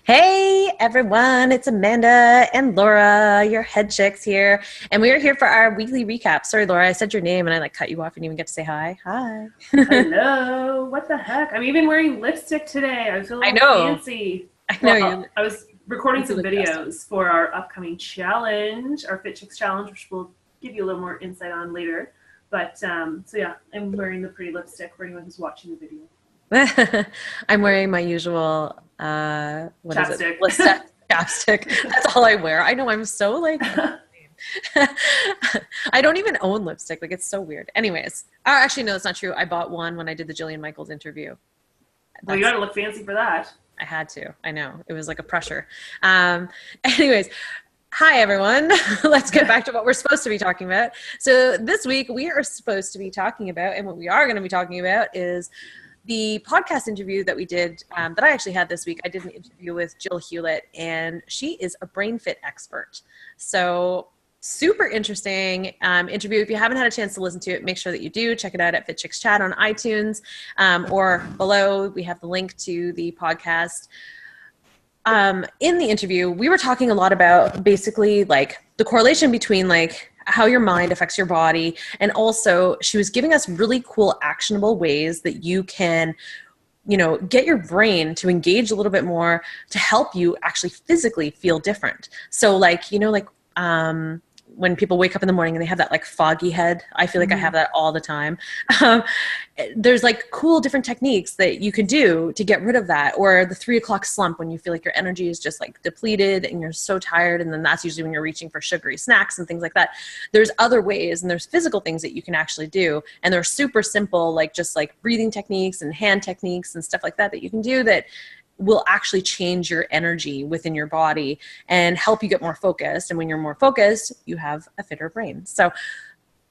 Hey everyone, it's Amanda and Laura, your head chicks here, and we are here for our weekly recap. Sorry, Laura, I said your name and I cut you off and didn't even get to say hi. Hi. Hello. What the heck? I'm even wearing lipstick today. I feel a I little know. fancy. I know Well, you. I was recording You some look festive. videos for our upcoming challenge, our Fit Chicks challenge, which we'll give you a little more insight on later. But so yeah, I'm wearing the pretty lipstick for anyone who's watching the video. I'm wearing my usual, what is it? Chapstick. Lisette chapstick. That's all I wear. I know I'm so I don't even own lipstick. Like it's so weird. Anyways, actually, no, it's not true. I bought one when I did the Jillian Michaels interview. Well, you That's gotta look fancy for that. I had to. I know. It was like a pressure. Anyways, hi everyone. Let's get back to what we're supposed to be talking about. So this week we are supposed to be talking about, and what we are going to be talking about is the podcast interview that we did, that I actually had this week. I did an interview with Jill Hewlett, and she is a brain fit expert. So super interesting interview. If you haven't had a chance to listen to it, make sure that you do. Check it out at Fit Chicks Chat on iTunes, or below. We have the link to the podcast. In the interview, we were talking a lot about basically like the correlation between like how your mind affects your body. And also she was giving us really cool, actionable ways that you can, get your brain to engage a little bit more to help you actually physically feel different. So when people wake up in the morning and they have that like foggy head, I feel like I have that all the time. Um, there's like cool different techniques that you can do to get rid of that, or the 3 o'clock slump when you feel like your energy is just like depleted and you're so tired. And then that's usually when you're reaching for sugary snacks and things like that. There's other ways and there's physical things that you can actually do. And they're super simple, like just like breathing techniques and hand techniques and stuff like that that you can do that will actually change your energy within your body and help you get more focused. And when you're more focused, you have a fitter brain. So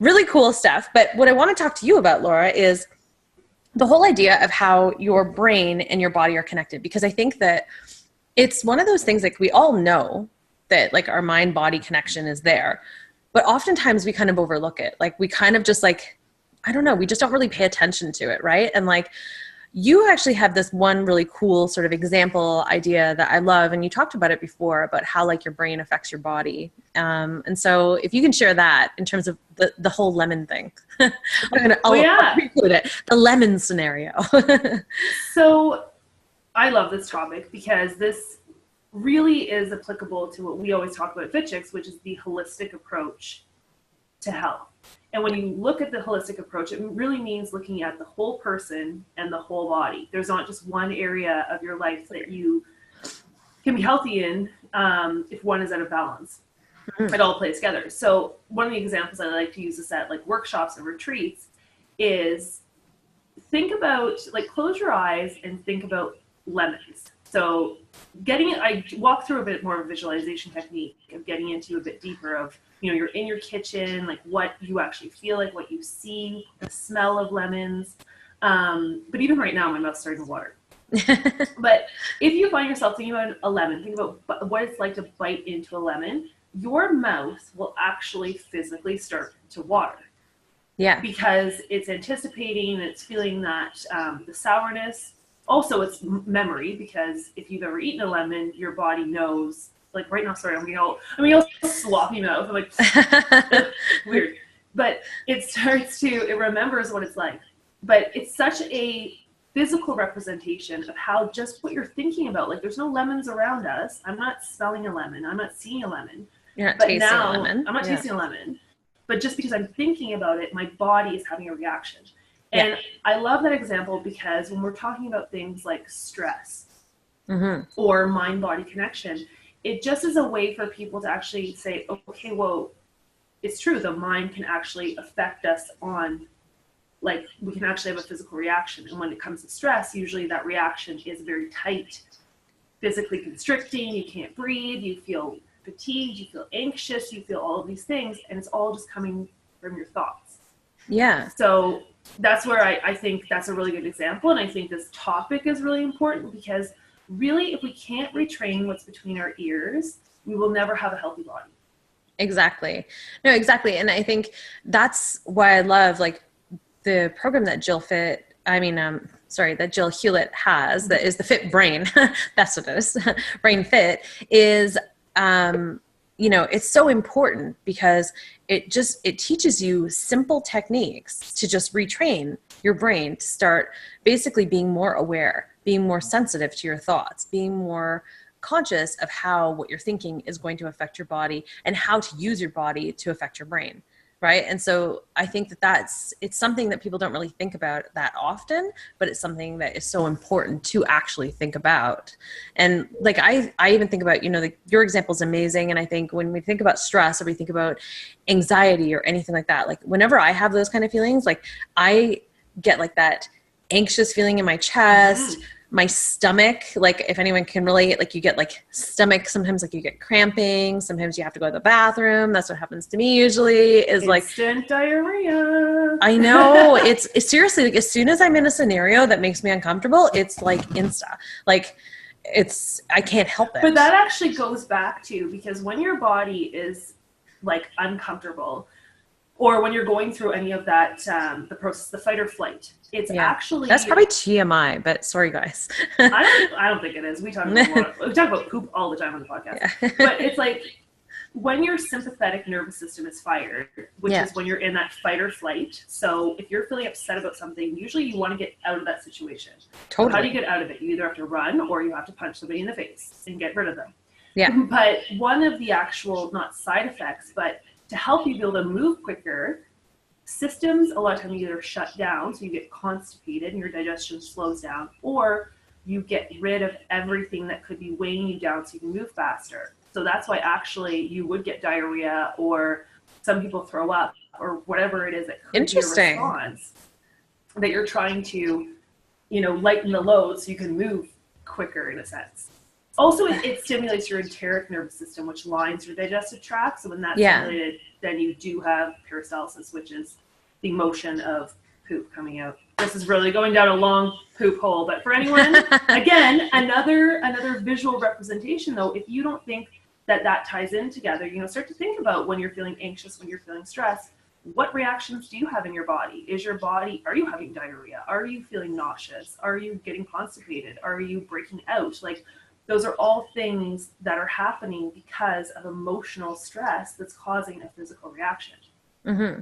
really cool stuff. But what I want to talk to you about, Laura, is the whole idea of how your brain and your body are connected. Because I think that it's one of those things, like we all know that like our mind body connection is there, but oftentimes we kind of overlook it. Like we kind of just like, I don't know, we just don't really pay attention to it. Right. And like, you actually have this one really cool sort of example idea that I love, and you talked about it before about how like your brain affects your body. And so if you can share that in terms of the whole lemon thing, I'll Yeah. include it, the lemon scenario. So I love this topic because this really is applicable to what we always talk about at Fit Chicks, which is the holistic approach to health. And when you look at the holistic approach, it really means looking at the whole person and the whole body. There's not just one area of your life that you can be healthy in if one is out of balance. It all plays together. So one of the examples I like to use is at like workshops and retreats is think about, like, close your eyes and think about lemons. So I walk through a bit more of a visualization technique of getting into a bit deeper of, you're in your kitchen, like what you actually feel like, what you see, the smell of lemons. But even right now, my mouth's starting to water. But if you find yourself thinking about a lemon, think about what it's like to bite into a lemon, your mouth will actually physically start to water. Yeah. Because it's anticipating, it's feeling that the sourness. Also, it's memory, because if you've ever eaten a lemon, your body knows. Like right now, sorry, I'm getting all sloppy mouth. I'm like, weird. But it remembers what it's like. But it's such a physical representation of how just what you're thinking about. Like there's no lemons around us. I'm not smelling a lemon. I'm not seeing a lemon. You're not But tasting now, a lemon. I'm not tasting a lemon. But just because I'm thinking about it, my body is having a reaction. Yeah. And I love that example because when we're talking about things like stress or mind-body connection, it just is a way for people to actually say, okay, well, it's true. The mind can actually affect us on, like, we can actually have a physical reaction. And when it comes to stress, usually that reaction is very tight, physically constricting. You can't breathe. You feel fatigued. You feel anxious. You feel all of these things. And it's all just coming from your thoughts. Yeah. So that's where I think that's a really good example. And I think this topic is really important because really, if we can't retrain what's between our ears, we will never have a healthy body. Exactly. No, exactly. And I think that's why I love like the program that that Jill Hewlett has, that is the Fit Brain, that's what it is, Brain Fit, is, it's so important because it teaches you simple techniques to just retrain your brain to start basically being more aware, being more sensitive to your thoughts, being more conscious of how what you're thinking is going to affect your body and how to use your body to affect your brain. Right. And so I think it's something that people don't really think about that often, but it's something that is so important to actually think about. And like, I even think about, your example is amazing. And I think when we think about stress or we think about anxiety or anything like that, like whenever I have those kind of feelings, like I get like that anxious feeling in my chest, my stomach, like if anyone can relate, like you get like stomach, sometimes like you get cramping, sometimes you have to go to the bathroom. That's what happens to me usually, is like instant diarrhea. I know. It's seriously, like as soon as I'm in a scenario that makes me uncomfortable, it's like insta, like I can't help it. But that actually goes back to, because when your body is like uncomfortable, or when you're going through any of that, the process, the fight or flight, it's actually... That's probably TMI, but sorry, guys. I don't think it is. We talk about poop all the time on the podcast. Yeah. But it's like when your sympathetic nervous system is fired, which is when you're in that fight or flight. So if you're feeling upset about something, usually you want to get out of that situation. Totally. So how do you get out of it? You either have to run or you have to punch somebody in the face and get rid of them. Yeah. But one of the actual, not side effects, but to help you be able to move quicker, systems a lot of times either shut down, so you get constipated and your digestion slows down, or you get rid of everything that could be weighing you down so you can move faster. So that's why actually you would get diarrhea, or some people throw up, or whatever it is that could be a response that you're trying to, lighten the load so you can move quicker in a sense. Also, it stimulates your enteric nervous system, which lines your digestive tract. So when that's stimulated, then you do have peristalsis, which is the motion of poop coming out. This is really going down a long poop hole. But for anyone, again, another visual representation, though, if you don't think that ties in together, start to think about when you're feeling anxious, when you're feeling stressed, what reactions do you have in your body? Are you having diarrhea? Are you feeling nauseous? Are you getting constipated? Are you breaking out? Like, those are all things that are happening because of emotional stress that's causing a physical reaction. Mm-hmm.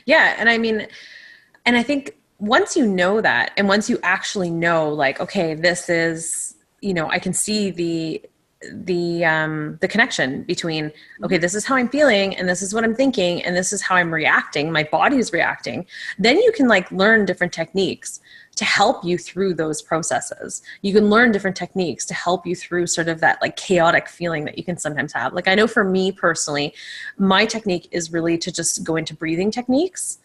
Yeah. And I think once you know that, and once you actually know, like, okay, this is, I can see the connection between, okay, this is how I'm feeling and this is what I'm thinking and this is how I'm reacting, my body is reacting, then you can like learn different techniques to help you through those processes. You can learn different techniques to help you through sort of that like chaotic feeling that you can sometimes have. Like I know for me personally, my technique is really to just go into breathing techniques.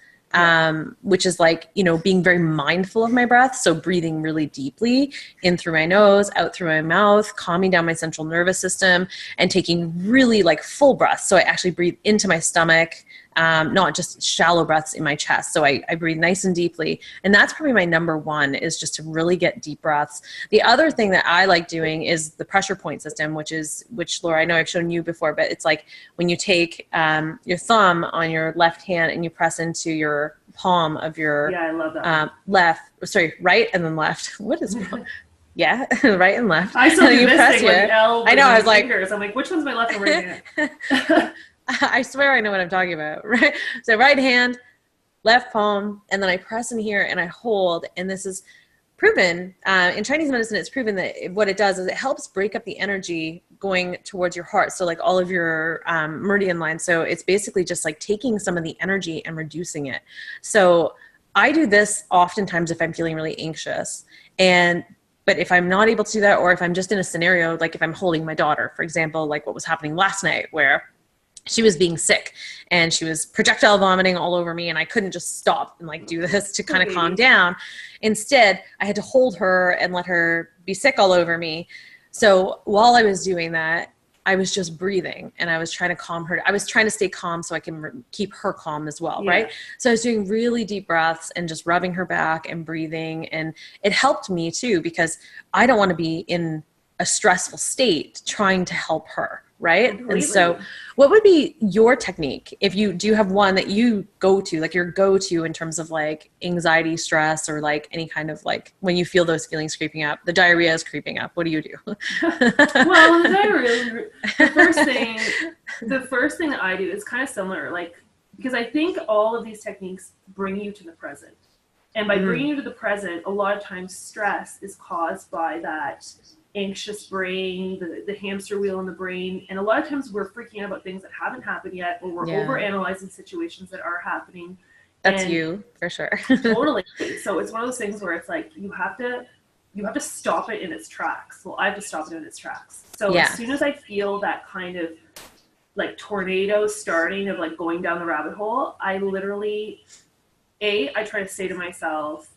Which is like, being very mindful of my breath. So breathing really deeply in through my nose, out through my mouth, calming down my central nervous system and taking really like full breaths. So I actually breathe into my stomach, not just shallow breaths in my chest. So I breathe nice and deeply. And that's probably my number one, is just to really get deep breaths. The other thing that I like doing is the pressure point system, which Laura, I know I've shown you before, but it's like when you take your thumb on your left hand and you press into your palm of your I love that right and then left. What is wrong? Yeah, right and left. I still do this thing with L. I know, I was fingers. I'm like, which one's my left and right hand? I swear I know what I'm talking about. Right? So right hand, left palm, and then I press in here and I hold, and this is proven in Chinese medicine. It's proven that what it does is it helps break up the energy going towards your heart. So like all of your meridian lines. So it's basically just like taking some of the energy and reducing it. So I do this oftentimes if I'm feeling really anxious. But if I'm not able to do that, or if I'm just in a scenario, like if I'm holding my daughter, for example, like what was happening last night where she was being sick and she was projectile vomiting all over me, and I couldn't just stop and like do this to kind of calm down. Instead, I had to hold her and let her be sick all over me. So while I was doing that, I was just breathing and I was trying to calm her. I was trying to stay calm so I can keep her calm as well, right? So I was doing really deep breaths and just rubbing her back and breathing. And it helped me too, because I don't want to be in a stressful state trying to help her, right? Completely. And so what would be your technique if you do have one that you go to, like your go-to in terms of like anxiety, stress, or like any kind of like when you feel those feelings creeping up, the diarrhea is creeping up, what do you do? Well, the diarrhea, the first thing that I do is kind of similar, like, because I think all of these techniques bring you to the present. And by bringing you to the present, a lot of times stress is caused by that anxious brain, the hamster wheel in the brain. And a lot of times we're freaking out about things that haven't happened yet, or we're overanalyzing situations that are happening. That's you, for sure. Totally. So it's one of those things where it's like you have to stop it in its tracks. Well, I have to stop it in its tracks. So as soon as I feel that kind of like tornado starting of like going down the rabbit hole, I literally, I try to say to myself,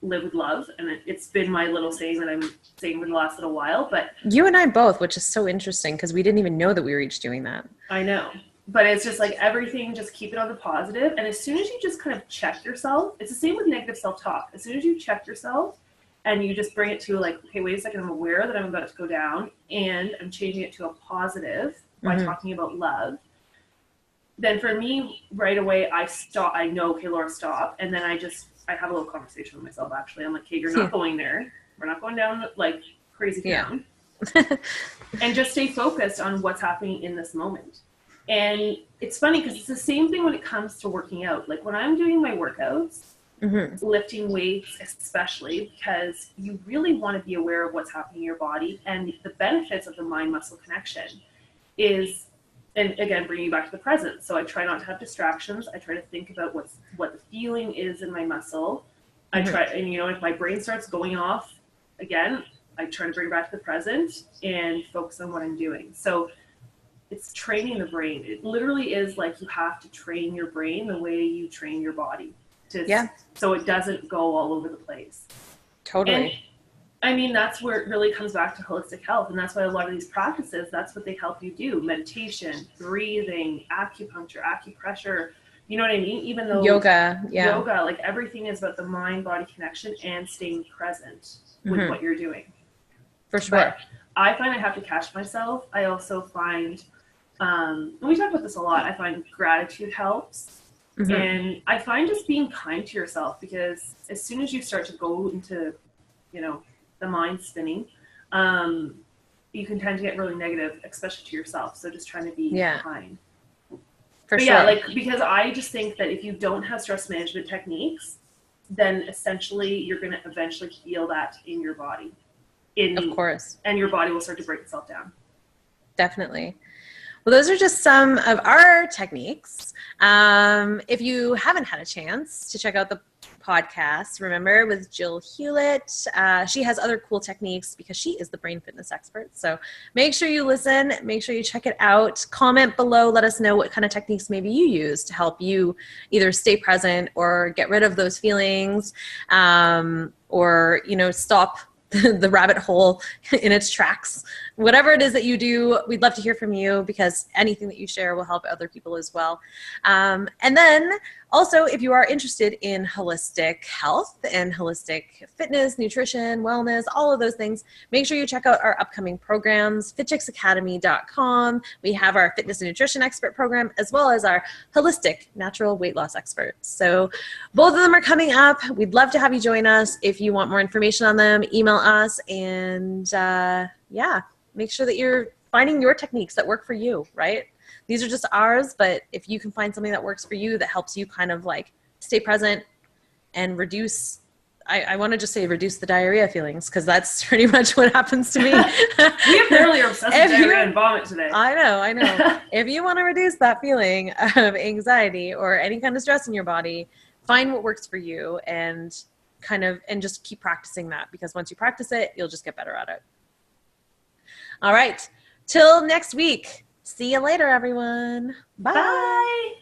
live with love. And it's been my little saying that I'm saying for the last little while, but you and I both, which is so interesting because we didn't even know that we were each doing that. I know, but it's just like everything, just keep it on the positive. And as soon as you just kind of check yourself, it's the same with negative self-talk. As soon as you check yourself and you just bring it to like, okay, wait a second, I'm aware that I'm about to go down and I'm changing it to a positive by talking about love. Then for me, right away, I stop. I know, okay, Laura, stop. And then I have a little conversation with myself, actually. I'm like, okay, you're not going there. We're not going down like crazy town. And just stay focused on what's happening in this moment. And it's funny because it's the same thing when it comes to working out. Like when I'm doing my workouts, lifting weights especially, because you really want to be aware of what's happening in your body. And the benefits of the mind-muscle connection is, and again, bringing you back to the present. So I try not to have distractions. I try to think about what the feeling is in my muscle. I try, and if my brain starts going off again, I try to bring it back to the present and focus on what I'm doing. So it's training the brain. It literally is like you have to train your brain the way you train your body so it doesn't go all over the place. Totally. And, I mean, that's where it really comes back to holistic health. And that's why a lot of these practices, that's what they help you do. Meditation, breathing, acupuncture, acupressure, you know what I mean? Even though yoga, like everything is about the mind-body connection and staying present with what you're doing. For sure. But I find I have to catch myself. I also find, and we talk about this a lot, I find gratitude helps. And I find just being kind to yourself, because as soon as you start to go into, the mind spinning, you can tend to get really negative, especially to yourself. So just trying to be kind. But because I just think that if you don't have stress management techniques, then essentially you're going to eventually feel that in your body. Of course. And your body will start to break itself down. Definitely. Well, those are just some of our techniques. If you haven't had a chance to check out the podcast, remember, with Jill Hewlett, she has other cool techniques because she is the brain fitness expert. So make sure you listen, make sure you check it out. Comment below, let us know what kind of techniques maybe you use to help you either stay present or get rid of those feelings, or stop the rabbit hole in its tracks. Whatever it is that you do, we'd love to hear from you, because anything that you share will help other people as well. And then also, if you are interested in holistic health and holistic fitness, nutrition, wellness, all of those things, make sure you check out our upcoming programs, fitchicksacademy.com. We have our fitness and nutrition expert program, as well as our holistic natural weight loss expert. So both of them are coming up. We'd love to have you join us. If you want more information on them, email us, and make sure that you're finding your techniques that work for you, right? These are just ours, but if you can find something that works for you, that helps you kind of like stay present and reduce, I want to just say reduce the diarrhea feelings, because that's pretty much what happens to me. We apparently are obsessed with diarrhea and vomit today. I know. If you want to reduce that feeling of anxiety or any kind of stress in your body, find what works for you and just keep practicing that, because once you practice it, you'll just get better at it. All right. Till next week. See you later, everyone. Bye. Bye.